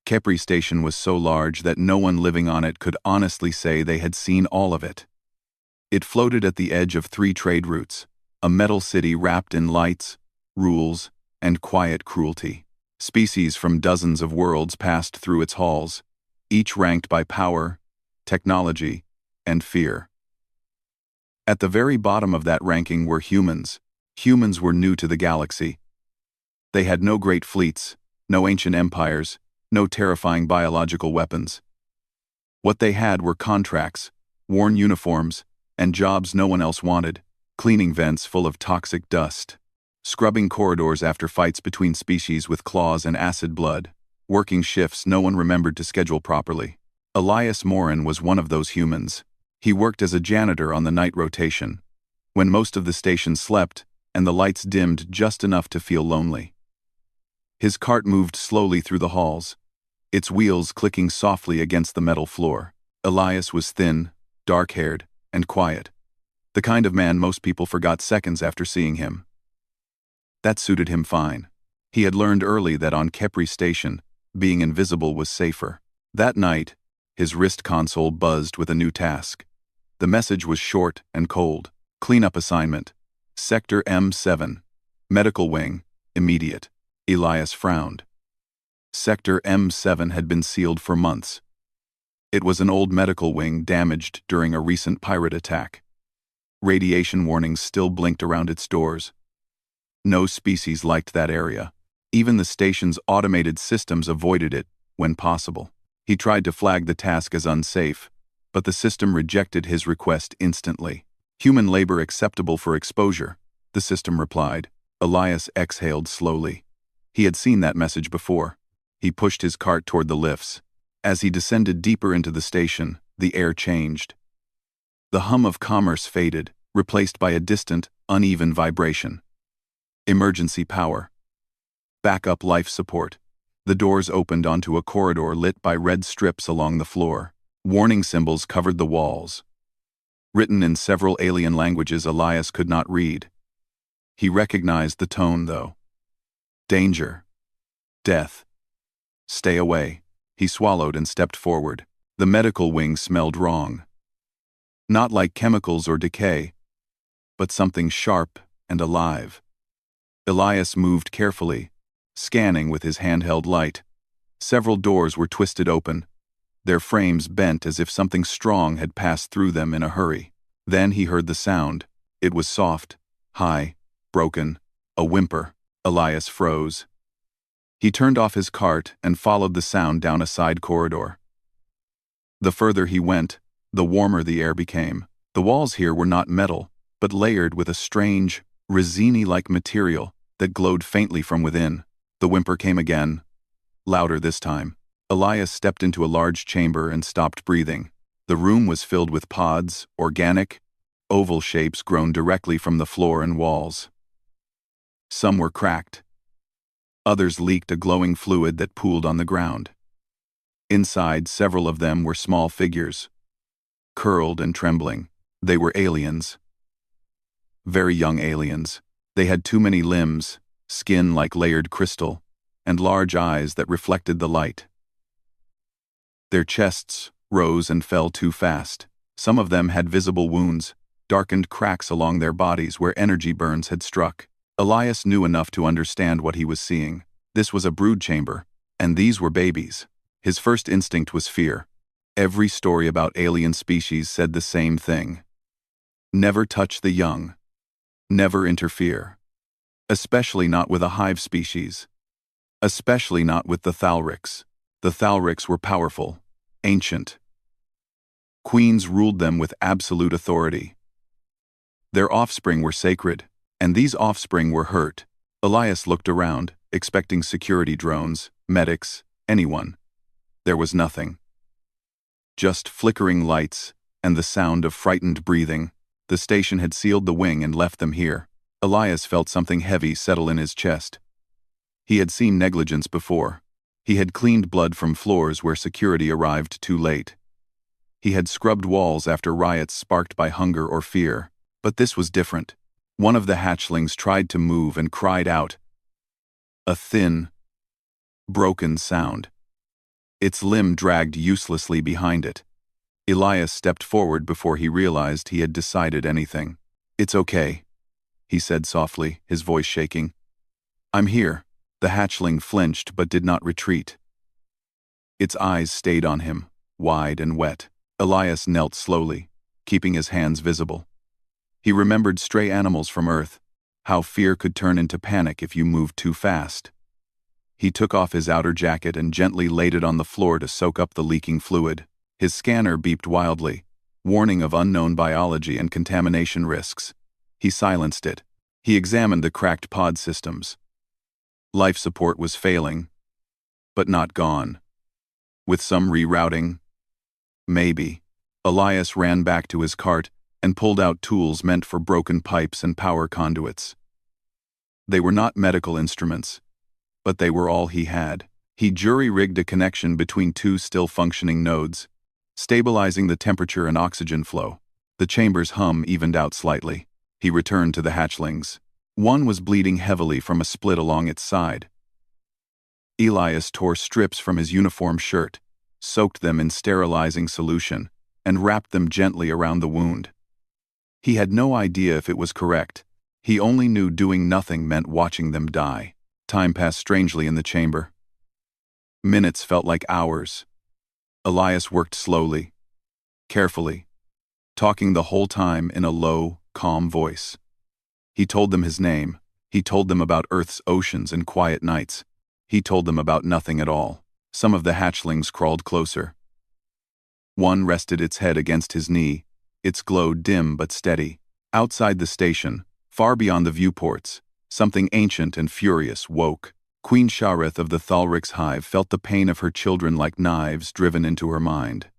Kepri Station was so large that no one living on it could honestly say they had seen all of it. It floated at the edge of 3 trade routes, a metal city wrapped in lights, rules, and quiet cruelty. Species from dozens of worlds passed through its halls, each ranked by power, technology, and fear. At the very bottom of that ranking were humans. Humans were new to the galaxy. They had no great fleets, no ancient empires, no terrifying biological weapons. What they had were contracts, worn uniforms, and jobs no one else wanted, cleaning vents full of toxic dust, scrubbing corridors after fights between species with claws and acid blood, working shifts no one remembered to schedule properly. Elias Morin was one of those humans. He worked as a janitor on the night rotation, when most of the station slept and the lights dimmed just enough to feel lonely. His cart moved slowly through the halls, its wheels clicking softly against the metal floor. Elias was thin, dark-haired, and quiet, the kind of man most people forgot seconds after seeing him. That suited him fine. He had learned early that on Kepri Station, being invisible was safer. That night, his wrist console buzzed with a new task. The message was short and cold. Cleanup assignment. Sector M7. Medical wing. Immediate. Elias frowned. Sector M7 had been sealed for months. It was an old medical wing damaged during a recent pirate attack. Radiation warnings still blinked around its doors. No species liked that area. Even the station's automated systems avoided it when possible. He tried to flag the task as unsafe, but the system rejected his request instantly. Human labor acceptable for exposure, the system replied. Elias exhaled slowly. He had seen that message before. He pushed his cart toward the lifts. As he descended deeper into the station, the air changed. The hum of commerce faded, replaced by a distant, uneven vibration. Emergency power. Backup life support. The doors opened onto a corridor lit by red strips along the floor. Warning symbols covered the walls. Written in several alien languages Elias could not read. He recognized the tone, though. Danger. Death. Stay away. He swallowed and stepped forward. The medical wing smelled wrong. Not like chemicals or decay, but something sharp and alive. Elias moved carefully, scanning with his handheld light. Several doors were twisted open, their frames bent as if something strong had passed through them in a hurry. Then he heard the sound. It was soft, high, broken, a whimper. Elias froze. He turned off his cart and followed the sound down a side corridor. The further he went, the warmer the air became. The walls here were not metal, but layered with a strange, resiny-like material that glowed faintly from within. The whimper came again, louder this time. Elias stepped into a large chamber and stopped breathing. The room was filled with pods, organic, oval shapes grown directly from the floor and walls. Some were cracked. Others leaked a glowing fluid that pooled on the ground. Inside, several of them were small figures, curled and trembling. They were aliens. Very young aliens. They had too many limbs, skin like layered crystal, and large eyes that reflected the light. Their chests rose and fell too fast. Some of them had visible wounds, darkened cracks along their bodies where energy burns had struck. Elias knew enough to understand what he was seeing. This was a brood chamber, and these were babies. His first instinct was fear. Every story about alien species said the same thing. Never touch the young. Never interfere. Especially not with a hive species. Especially not with the Thalrics. The Thalrics were powerful, ancient. Queens ruled them with absolute authority. Their offspring were sacred, and these offspring were hurt. Elias looked around, expecting security drones, medics, anyone. There was nothing. Just flickering lights and the sound of frightened breathing. The station had sealed the wing and left them here. Elias felt something heavy settle in his chest. He had seen negligence before. He had cleaned blood from floors where security arrived too late. He had scrubbed walls after riots sparked by hunger or fear. But this was different. One of the hatchlings tried to move and cried out. A thin, broken sound. Its limb dragged uselessly behind it. Elias stepped forward before he realized he had decided anything. "It's okay," he said softly, his voice shaking. "I'm here." The hatchling flinched but did not retreat. Its eyes stayed on him, wide and wet. Elias knelt slowly, keeping his hands visible. He remembered stray animals from Earth, how fear could turn into panic if you moved too fast. He took off his outer jacket and gently laid it on the floor to soak up the leaking fluid. His scanner beeped wildly, warning of unknown biology and contamination risks. He silenced it. He examined the cracked pod systems. Life support was failing, but not gone. With some rerouting, maybe. Elias ran back to his cart and pulled out tools meant for broken pipes and power conduits. They were not medical instruments, but they were all he had. He jury-rigged a connection between two still-functioning nodes, stabilizing the temperature and oxygen flow. The chamber's hum evened out slightly. He returned to the hatchlings. One was bleeding heavily from a split along its side. Elias tore strips from his uniform shirt, soaked them in sterilizing solution, and wrapped them gently around the wound. He had no idea if it was correct. He only knew doing nothing meant watching them die. Time passed strangely in the chamber. Minutes felt like hours. Elias worked slowly, carefully, talking the whole time in a low, calm voice. He told them his name. He told them about Earth's oceans and quiet nights. He told them about nothing at all. Some of the hatchlings crawled closer. One rested its head against his knee, its glow dim but steady. Outside the station, far beyond the viewports, something ancient and furious woke. Queen Shareth of the Thalric's hive felt the pain of her children like knives driven into her mind.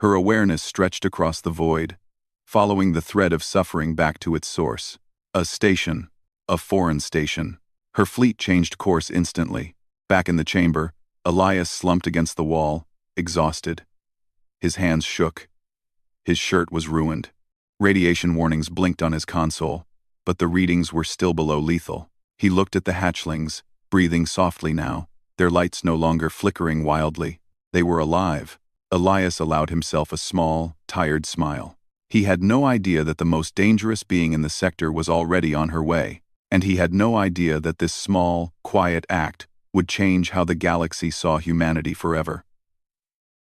Her awareness stretched across the void, following the thread of suffering back to its source. A station. A foreign station. Her fleet changed course instantly. Back in the chamber, Elias slumped against the wall, exhausted. His hands shook. His shirt was ruined. Radiation warnings blinked on his console, but the readings were still below lethal. He looked at the hatchlings, breathing softly now, their lights no longer flickering wildly. They were alive. Elias allowed himself a small, tired smile. He had no idea that the most dangerous being in the sector was already on her way, and he had no idea that this small, quiet act would change how the galaxy saw humanity forever.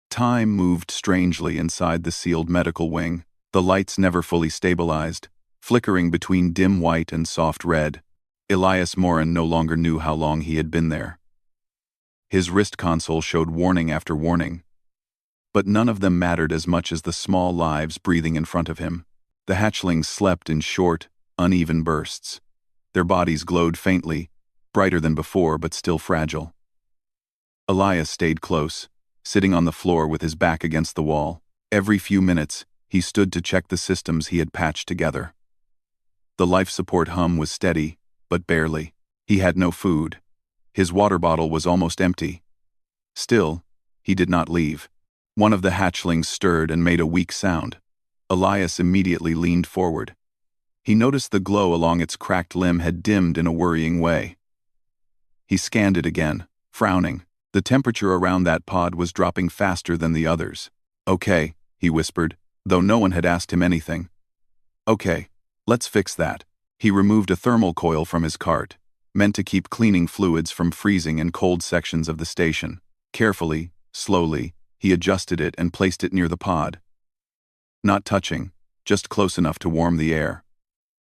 Time moved strangely inside the sealed medical wing, the lights never fully stabilized, flickering between dim white and soft red. Elias Morin no longer knew how long he had been there. His wrist console showed warning after warning, but none of them mattered as much as the small lives breathing in front of him. The hatchlings slept in short, uneven bursts. Their bodies glowed faintly, brighter than before but still fragile. Elias stayed close, sitting on the floor with his back against the wall. Every few minutes, he stood to check the systems he had patched together. The life support hum was steady, but barely. He had no food. His water bottle was almost empty. Still, he did not leave. One of the hatchlings stirred and made a weak sound. Elias immediately leaned forward. He noticed the glow along its cracked limb had dimmed in a worrying way. He scanned it again, frowning. The temperature around that pod was dropping faster than the others. "Okay," he whispered, though no one had asked him anything. "Okay, let's fix that." He removed a thermal coil from his cart, meant to keep cleaning fluids from freezing in cold sections of the station. Carefully, slowly, he adjusted it and placed it near the pod. Not touching, just close enough to warm the air.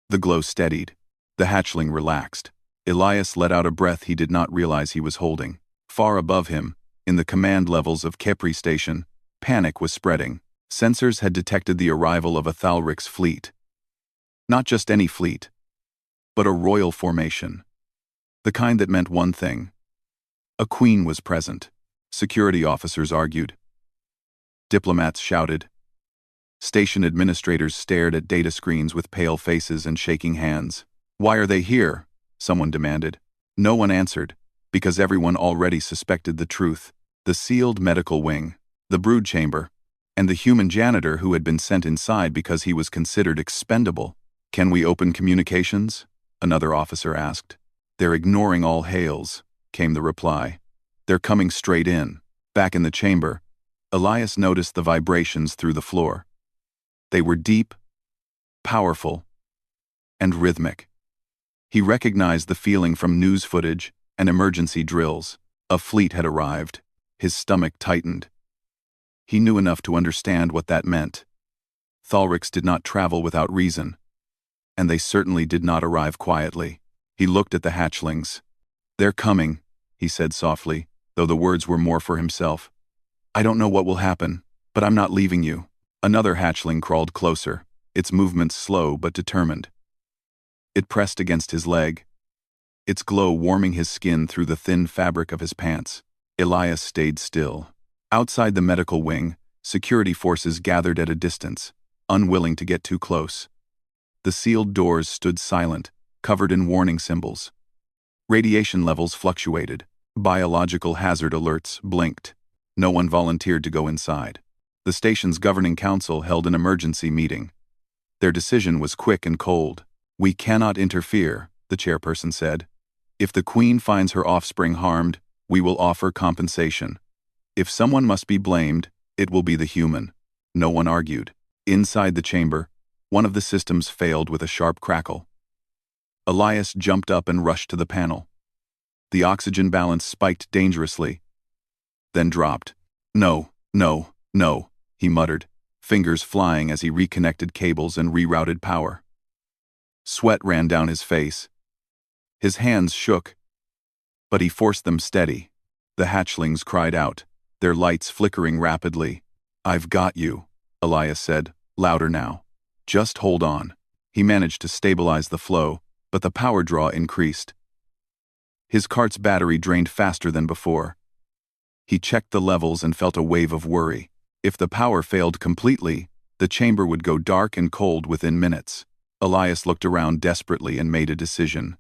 The glow steadied. The hatchling relaxed. Elias let out a breath he did not realize he was holding. Far above him, in the command levels of Kepri Station, panic was spreading. Sensors had detected the arrival of a Thalric's fleet. Not just any fleet, but a royal formation. The kind that meant one thing. A queen was present. Security officers argued. Diplomats shouted. Station administrators stared at data screens with pale faces and shaking hands. "Why are they here?" someone demanded. No one answered, because everyone already suspected the truth. The sealed medical wing, the brood chamber, and the human janitor who had been sent inside because he was considered expendable. "Can we open communications?" another officer asked. "They're ignoring all hails," came the reply. "They're coming straight in." Back in the chamber, Elias noticed the vibrations through the floor. They were deep, powerful, and rhythmic. He recognized the feeling from news footage and emergency drills. A fleet had arrived. His stomach tightened. He knew enough to understand what that meant. Thalrics did not travel without reason, and they certainly did not arrive quietly. He looked at the hatchlings. "They're coming," he said softly, though the words were more for himself. "I don't know what will happen, but I'm not leaving you." Another hatchling crawled closer, its movements slow but determined. It pressed against his leg, its glow warming his skin through the thin fabric of his pants. Elias stayed still. Outside the medical wing, security forces gathered at a distance, unwilling to get too close. The sealed doors stood silent, covered in warning symbols. Radiation levels fluctuated. Biological hazard alerts blinked. No one volunteered to go inside. The station's governing council held an emergency meeting. Their decision was quick and cold. "We cannot interfere," the chairperson said. "If the Queen finds her offspring harmed, we will offer compensation. If someone must be blamed, it will be the human." No one argued. Inside the chamber, one of the systems failed with a sharp crackle. Elias jumped up and rushed to the panel. The oxygen balance spiked dangerously, then dropped. "No, no, no," he muttered, fingers flying as he reconnected cables and rerouted power. Sweat ran down his face. His hands shook, but he forced them steady. The hatchlings cried out, their lights flickering rapidly. "I've got you," Elias said, louder now. "Just hold on." He managed to stabilize the flow, but the power draw increased. His cart's battery drained faster than before. He checked the levels and felt a wave of worry. If the power failed completely, the chamber would go dark and cold within minutes. Elias looked around desperately and made a decision.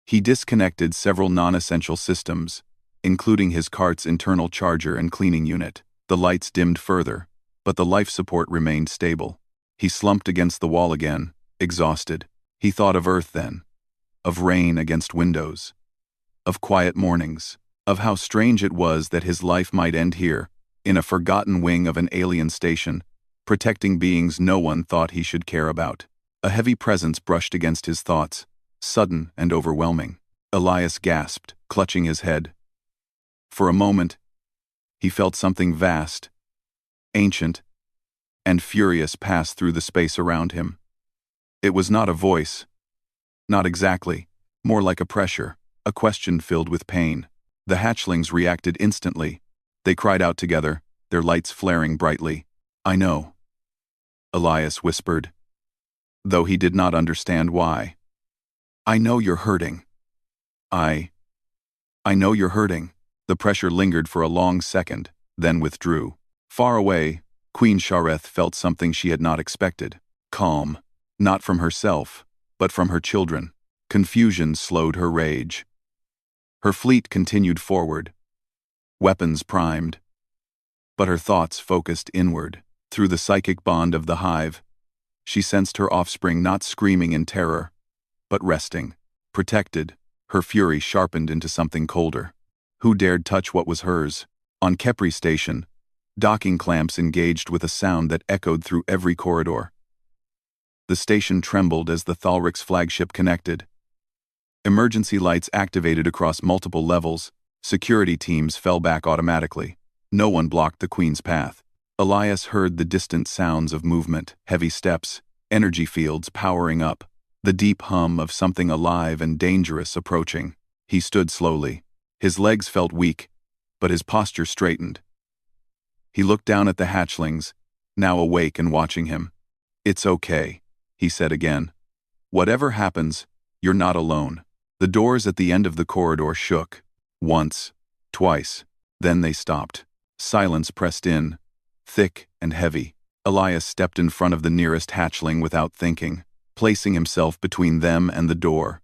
He disconnected several non-essential systems, including his cart's internal charger and cleaning unit. The lights dimmed further, but the life support remained stable. He slumped against the wall again, exhausted. He thought of Earth then, of rain against windows, of quiet mornings, of how strange it was that his life might end here, in a forgotten wing of an alien station, protecting beings no one thought he should care about. A heavy presence brushed against his thoughts, sudden and overwhelming. Elias gasped, clutching his head. For a moment, he felt something vast, ancient, and furious pass through the space around him. It was not a voice. Not exactly. More like a pressure, a question filled with pain. The hatchlings reacted instantly. They cried out together, their lights flaring brightly. "I know," Elias whispered, though he did not understand why. "I know you're hurting. I know you're hurting." The pressure lingered for a long second, then withdrew. Far away, Queen Shareth felt something she had not expected. Calm, not from herself, but from her children. Confusion slowed her rage. Her fleet continued forward, weapons primed, but her thoughts focused inward. Through the psychic bond of the hive, she sensed her offspring not screaming in terror, but resting, protected. Her fury sharpened into something colder. Who dared touch what was hers? On Kepri Station, docking clamps engaged with a sound that echoed through every corridor. The station trembled as the Thalrics flagship connected. Emergency lights activated across multiple levels. Security teams fell back automatically. No one blocked the Queen's path. Elias heard the distant sounds of movement, heavy steps, energy fields powering up, the deep hum of something alive and dangerous approaching. He stood slowly. His legs felt weak, but his posture straightened. He looked down at the hatchlings, now awake and watching him. "It's okay," he said again. "Whatever happens, you're not alone." The doors at the end of the corridor shook. Once, twice, then they stopped. Silence pressed in, thick and heavy. Elias stepped in front of the nearest hatchling without thinking, placing himself between them and the door.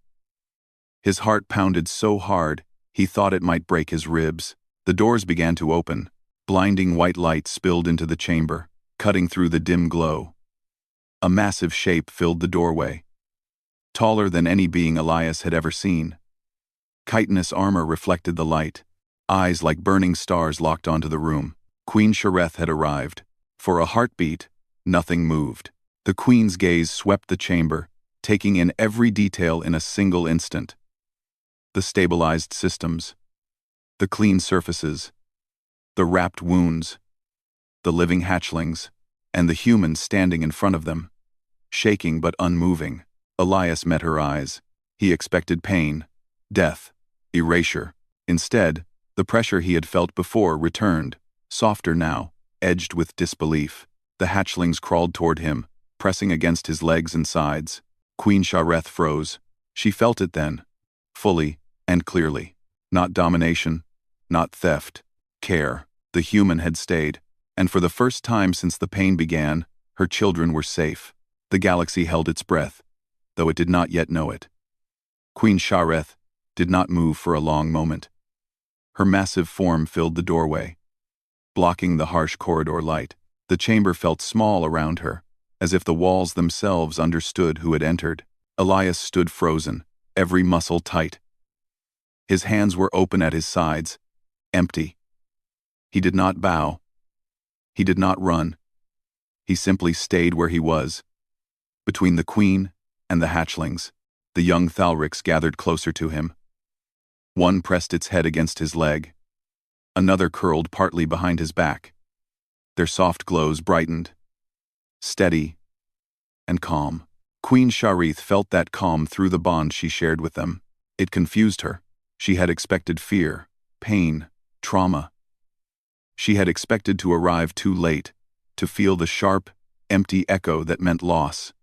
His heart pounded so hard, he thought it might break his ribs. The doors began to open. Blinding white light spilled into the chamber, cutting through the dim glow. A massive shape filled the doorway, taller than any being Elias had ever seen. Chitinous armor reflected the light, eyes like burning stars locked onto the room. Queen Shareth had arrived. For a heartbeat, nothing moved. The queen's gaze swept the chamber, taking in every detail in a single instant. The stabilized systems, the clean surfaces, the wrapped wounds, the living hatchlings, and the humans standing in front of them, shaking but unmoving. Elias met her eyes. He expected pain, death, erasure. Instead, the pressure he had felt before returned, softer now, edged with disbelief. The hatchlings crawled toward him, pressing against his legs and sides. Queen Shareth froze. She felt it then, fully and clearly. Not domination, not theft, care. The human had stayed, and for the first time since the pain began, her children were safe. The galaxy held its breath, though it did not yet know it. Queen Shareth did not move for a long moment. Her massive form filled the doorway, blocking the harsh corridor light. The chamber felt small around her, as if the walls themselves understood who had entered. Elias stood frozen, every muscle tight. His hands were open at his sides, empty. He did not bow. He did not run. He simply stayed where he was. Between the queen and the hatchlings, the young Thalrics gathered closer to him. One pressed its head against his leg. Another curled partly behind his back. Their soft glows brightened, steady and calm. Queen Shareth felt that calm through the bond she shared with them. It confused her. She had expected fear, pain, trauma. She had expected to arrive too late, to feel the sharp, empty echo that meant loss.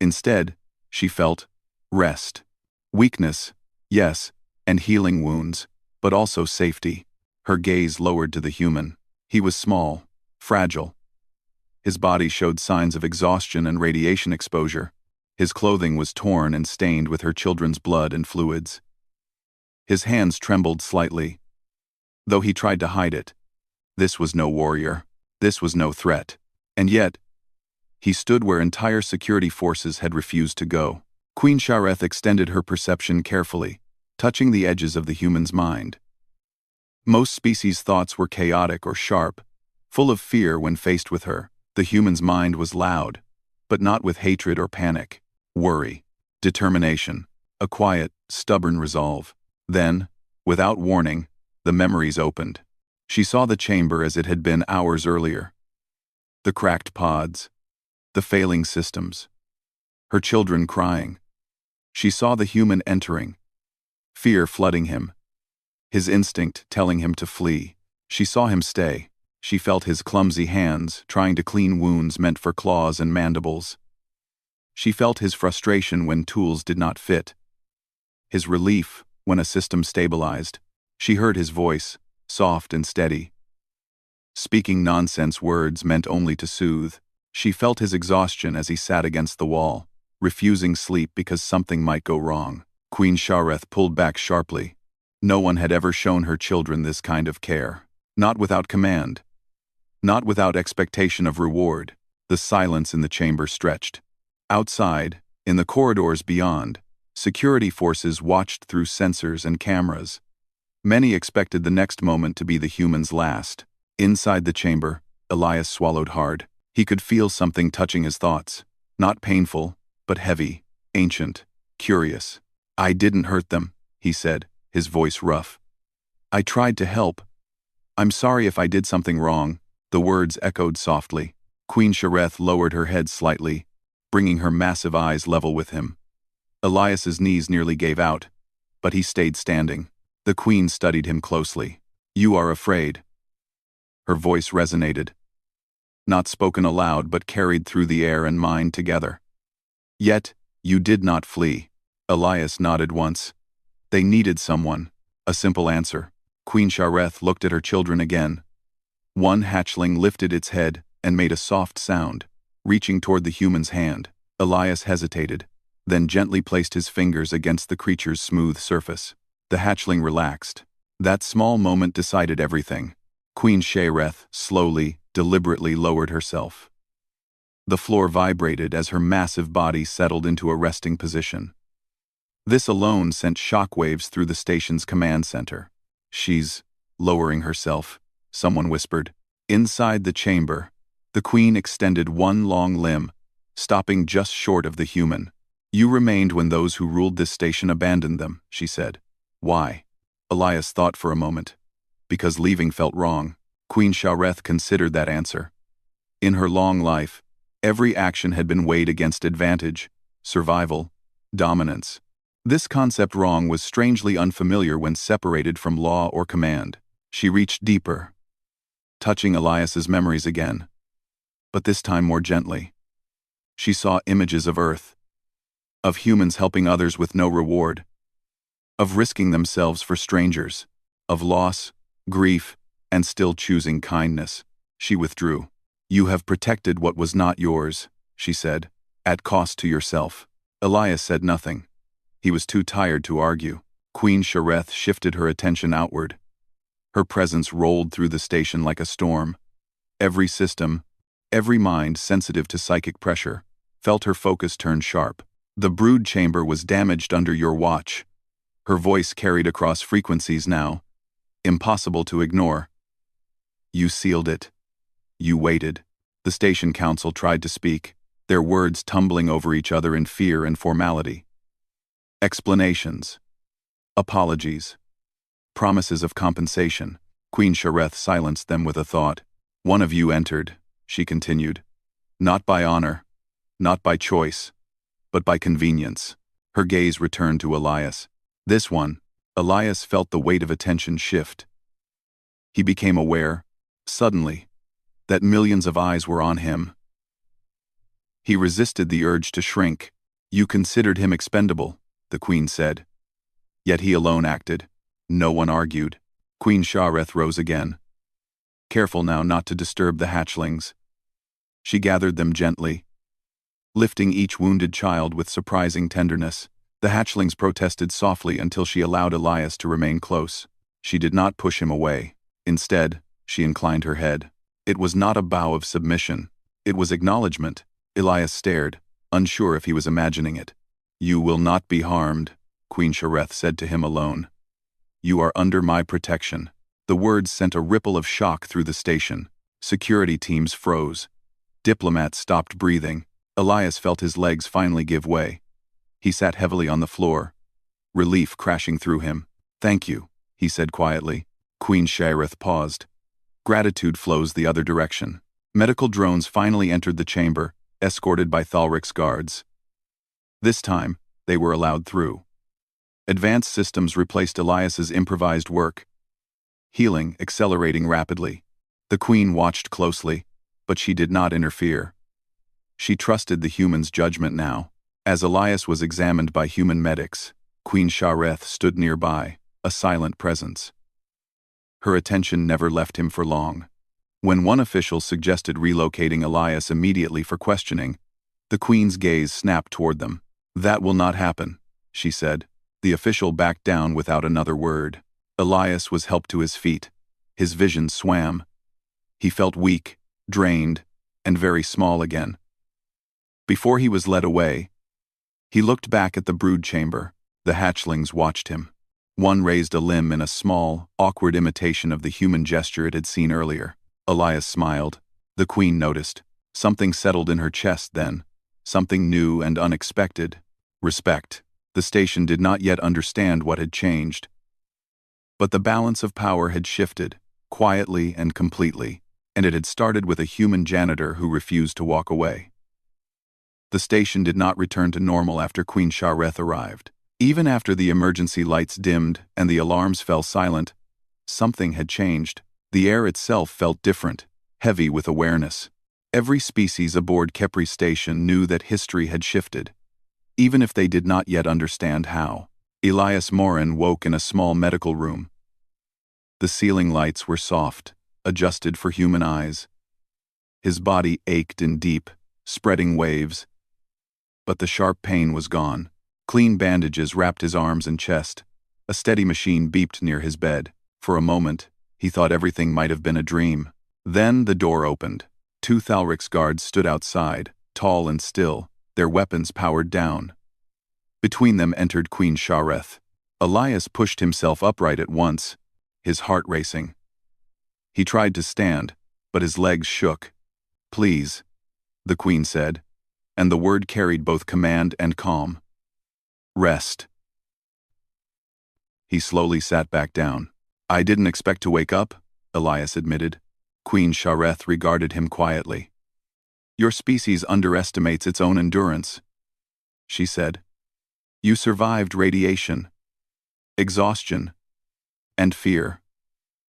Instead, she felt rest, weakness, yes, and healing wounds, but also safety. Her gaze lowered to the human. He was small, fragile. His body showed signs of exhaustion and radiation exposure. His clothing was torn and stained with her children's blood and fluids. His hands trembled slightly, though he tried to hide it. This was no warrior. This was no threat. And yet, he stood where entire security forces had refused to go. Queen Shareth extended her perception carefully, touching the edges of the human's mind. Most species' thoughts were chaotic or sharp, full of fear when faced with her. The human's mind was loud, but not with hatred or panic. Worry, determination, a quiet, stubborn resolve. Then, without warning, the memories opened. She saw the chamber as it had been hours earlier. The cracked pods, the failing systems, her children crying. She saw the human entering, fear flooding him, his instinct telling him to flee. She saw him stay. She felt his clumsy hands trying to clean wounds meant for claws and mandibles. She felt his frustration when tools did not fit, his relief when a system stabilized. She heard his voice, soft and steady, speaking nonsense words meant only to soothe. She felt his exhaustion as he sat against the wall, refusing sleep because something might go wrong. Queen Shareth pulled back sharply. No one had ever shown her children this kind of care. Not without command. Not without expectation of reward. The silence in the chamber stretched. Outside, in the corridors beyond, security forces watched through sensors and cameras. Many expected the next moment to be the human's last. Inside the chamber, Elias swallowed hard. He could feel something touching his thoughts. Not painful, but heavy, ancient, curious. "I didn't hurt them," he said, his voice rough. "I tried to help. I'm sorry if I did something wrong." The words echoed softly. Queen Shareth lowered her head slightly, bringing her massive eyes level with him. Elias's knees nearly gave out, but he stayed standing. The queen studied him closely. "You are afraid." Her voice resonated. Not spoken aloud but carried through the air and mind together. "Yet, you did not flee." Elias nodded once. "They needed someone." A simple answer. Queen Shareth looked at her children again. One hatchling lifted its head and made a soft sound, reaching toward the human's hand. Elias hesitated, then gently placed his fingers against the creature's smooth surface. The hatchling relaxed. That small moment decided everything. Queen Shareth slowly, deliberately lowered herself. The floor vibrated as her massive body settled into a resting position. This alone sent shockwaves through the station's command center. She's lowering herself, someone whispered. Inside the chamber, the queen extended one long limb, stopping just short of the human. You remained when those who ruled this station abandoned them, she said. Why? Elias thought for a moment. Because leaving felt wrong. Queen Shareth considered that answer. In her long life, every action had been weighed against advantage, survival, dominance. This concept wrong was strangely unfamiliar when separated from law or command. She reached deeper, touching Elias's memories again, but this time more gently. She saw images of Earth, of humans helping others with no reward, of risking themselves for strangers, of loss, grief, and still choosing kindness. She withdrew. You have protected what was not yours, she said, at cost to yourself. Elias said nothing. He was too tired to argue. Queen Shareth shifted her attention outward. Her presence rolled through the station like a storm. Every system, every mind sensitive to psychic pressure, felt her focus turn sharp. The brood chamber was damaged under your watch. Her voice carried across frequencies now, impossible to ignore. You sealed it. You waited. The station council tried to speak, their words tumbling over each other in fear and formality. Explanations. Apologies. Promises of compensation. Queen Shareth silenced them with a thought. One of you entered, she continued. Not by honor, not by choice, but by convenience. Her gaze returned to Elias. This one, Elias felt the weight of attention shift. He became aware, suddenly, that millions of eyes were on him. He resisted the urge to shrink. You considered him expendable, the queen said. Yet he alone acted. No one argued. Queen Shareth rose again. Careful now not to disturb the hatchlings. She gathered them gently, lifting each wounded child with surprising tenderness. The hatchlings protested softly until she allowed Elias to remain close. She did not push him away. Instead, she inclined her head. It was not a bow of submission. It was acknowledgement. Elias stared, unsure if he was imagining it. You will not be harmed, Queen Shareth said to him alone. You are under my protection. The words sent a ripple of shock through the station. Security teams froze. Diplomats stopped breathing. Elias felt his legs finally give way. He sat heavily on the floor, relief crashing through him. Thank you, he said quietly. Queen Shareth paused. Gratitude flows the other direction. Medical drones finally entered the chamber, escorted by Thalric's guards. This time, they were allowed through. Advanced systems replaced Elias's improvised work, healing accelerating rapidly. The queen watched closely, but she did not interfere. She trusted the human's judgment now. As Elias was examined by human medics, Queen Shareth stood nearby, a silent presence. Her attention never left him for long. When one official suggested relocating Elias immediately for questioning, the queen's gaze snapped toward them. That will not happen, she said. The official backed down without another word. Elias was helped to his feet. His vision swam. He felt weak, drained, and very small again. Before he was led away, he looked back at the brood chamber. The hatchlings watched him. One raised a limb in a small, awkward imitation of the human gesture it had seen earlier. Elias smiled. The queen noticed. Something settled in her chest then. Something new and unexpected. Respect. The station did not yet understand what had changed. But the balance of power had shifted, quietly and completely, and it had started with a human janitor who refused to walk away. The station did not return to normal after Queen Shareth arrived. Even after the emergency lights dimmed and the alarms fell silent, something had changed. The air itself felt different, heavy with awareness. Every species aboard Kepri Station knew that history had shifted, even if they did not yet understand how. Elias Morin woke in a small medical room. The ceiling lights were soft, adjusted for human eyes. His body ached in deep, spreading waves, but the sharp pain was gone. Clean bandages wrapped his arms and chest. A steady machine beeped near his bed. For a moment, he thought everything might have been a dream. Then the door opened. Two Thalric's guards stood outside, tall and still, their weapons powered down. Between them entered Queen Shareth. Elias pushed himself upright at once, his heart racing. He tried to stand, but his legs shook. "Please," the queen said, and the word carried both command and calm. "Rest." He slowly sat back down. "I didn't expect to wake up," Elias admitted. Queen Shareth regarded him quietly. "Your species underestimates its own endurance," she said. "You survived radiation, exhaustion, and fear.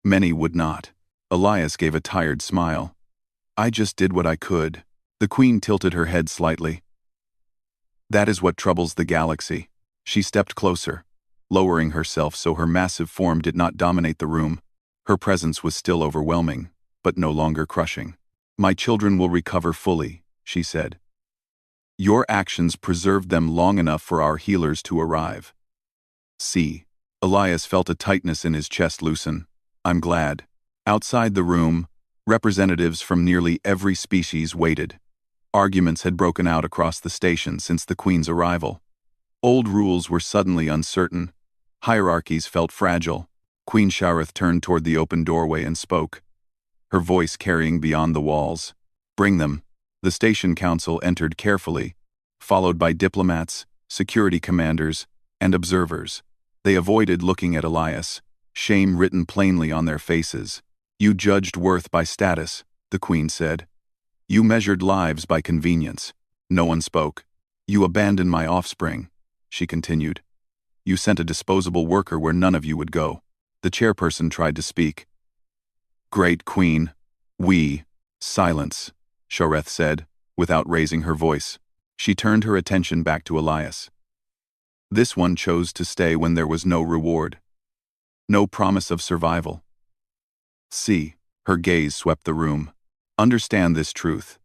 Many would not." Elias gave a tired smile. "I just did what I could." The queen tilted her head slightly. "That is what troubles the galaxy." She stepped closer, lowering herself so her massive form did not dominate the room. Her presence was still overwhelming, but no longer crushing. "My children will recover fully," she said. "Your actions preserved them long enough for our healers to arrive." "See." Elias felt a tightness in his chest loosen. "I'm glad." Outside the room, representatives from nearly every species waited. Arguments had broken out across the station since the Queen's arrival. Old rules were suddenly uncertain. Hierarchies felt fragile. Queen Shareth turned toward the open doorway and spoke, her voice carrying beyond the walls. "Bring them." The station council entered carefully, followed by diplomats, security commanders, and observers. They avoided looking at Elias, shame written plainly on their faces. "You judged worth by status," the queen said. "You measured lives by convenience." No one spoke. "You abandoned my offspring," she continued. "You sent a disposable worker where none of you would go." The chairperson tried to speak. "Great Queen, silence," Shareth said, without raising her voice. She turned her attention back to Elias. This one chose to stay when there was no reward, no promise of survival. "See," her gaze swept the room. "Understand this truth.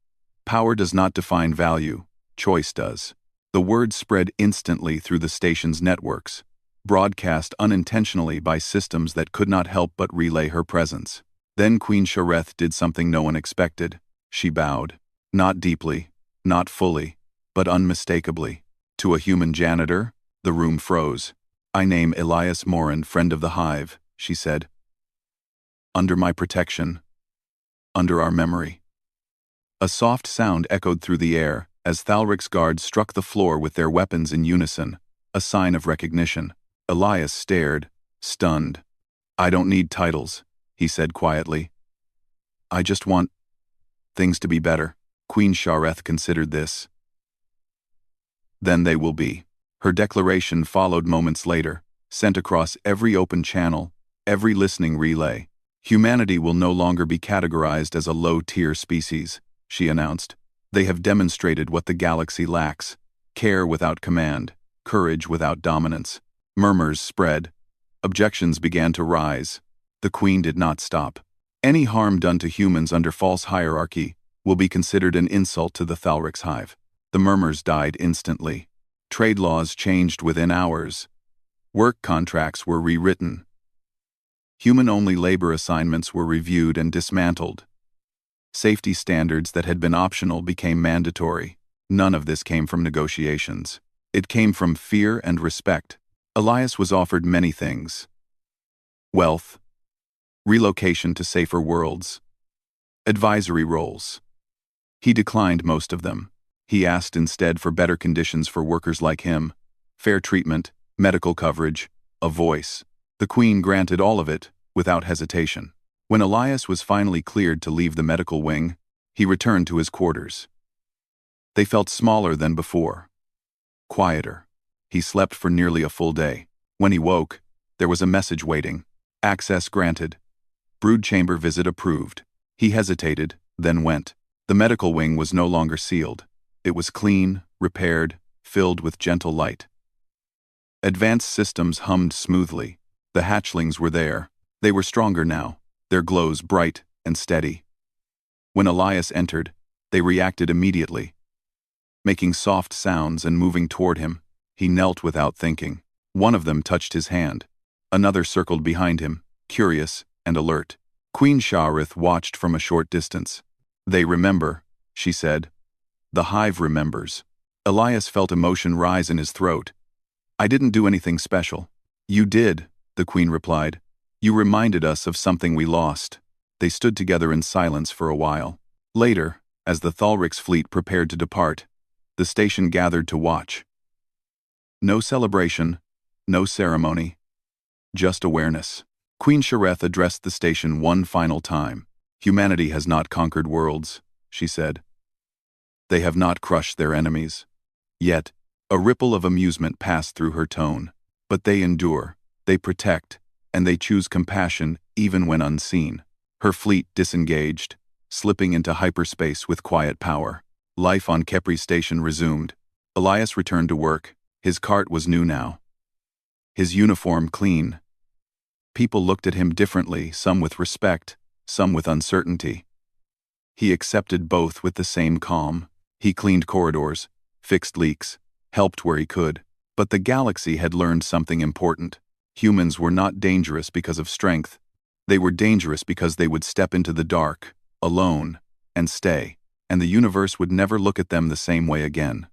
Power does not define value, choice does." The word spread instantly through the station's networks, broadcast unintentionally by systems that could not help but relay her presence. Then Queen Shareth did something no one expected. She bowed. Not deeply, not fully, but unmistakably. To a human janitor, the room froze. "I name Elias Morin, friend of the Hive," she said. "Under my protection. Under our memory." A soft sound echoed through the air as Thalric's guards struck the floor with their weapons in unison, a sign of recognition. Elias stared, stunned. "I don't need titles," he said quietly. "I just want things to be better." Queen Shareth considered this. "Then they will be." Her declaration followed moments later, sent across every open channel, every listening relay. "Humanity will no longer be categorized as a low-tier species," she announced. "They have demonstrated what the galaxy lacks: care without command, courage without dominance." Murmurs spread. Objections began to rise. The Queen did not stop. "Any harm done to humans under false hierarchy will be considered an insult to the Thalric's Hive." The murmurs died instantly. Trade laws changed within hours. Work contracts were rewritten. Human-only labor assignments were reviewed and dismantled. Safety standards that had been optional became mandatory. None of this came from negotiations. It came from fear and respect. Elias was offered many things: wealth, relocation to safer worlds, advisory roles. He declined most of them. He asked instead for better conditions for workers like him, fair treatment, medical coverage, a voice. The Queen granted all of it, without hesitation. When Elias was finally cleared to leave the medical wing, he returned to his quarters. They felt smaller than before. Quieter. He slept for nearly a full day. When he woke, there was a message waiting. Access granted. Brood chamber visit approved. He hesitated, then went. The medical wing was no longer sealed. It was clean, repaired, filled with gentle light. Advanced systems hummed smoothly. The hatchlings were there. They were stronger now, their glows bright and steady. When Elias entered, they reacted immediately. Making soft sounds and moving toward him, he knelt without thinking. One of them touched his hand. Another circled behind him, curious and alert. Queen Shareth watched from a short distance. "They remember," she said. "The Hive remembers." Elias felt emotion rise in his throat. "I didn't do anything special." "You did," the Queen replied. You reminded us of something we lost. They stood together in silence for a while. Later, as the Thalric's fleet prepared to depart, the station gathered to watch. No celebration, no ceremony, just awareness. Queen Shareth addressed the station one final time. Humanity has not conquered worlds, she said. They have not crushed their enemies. Yet, a ripple of amusement passed through her tone. But they endure, they protect, and they choose compassion even when unseen. Her fleet disengaged, slipping into hyperspace with quiet power. Life on Kepri's station resumed. Elias returned to work. His cart was new now. His uniform clean. People looked at him differently, some with respect, some with uncertainty. He accepted both with the same calm. He cleaned corridors, fixed leaks, helped where he could. But the galaxy had learned something important. Humans were not dangerous because of strength. They were dangerous because they would step into the dark, alone, and stay, and the universe would never look at them the same way again.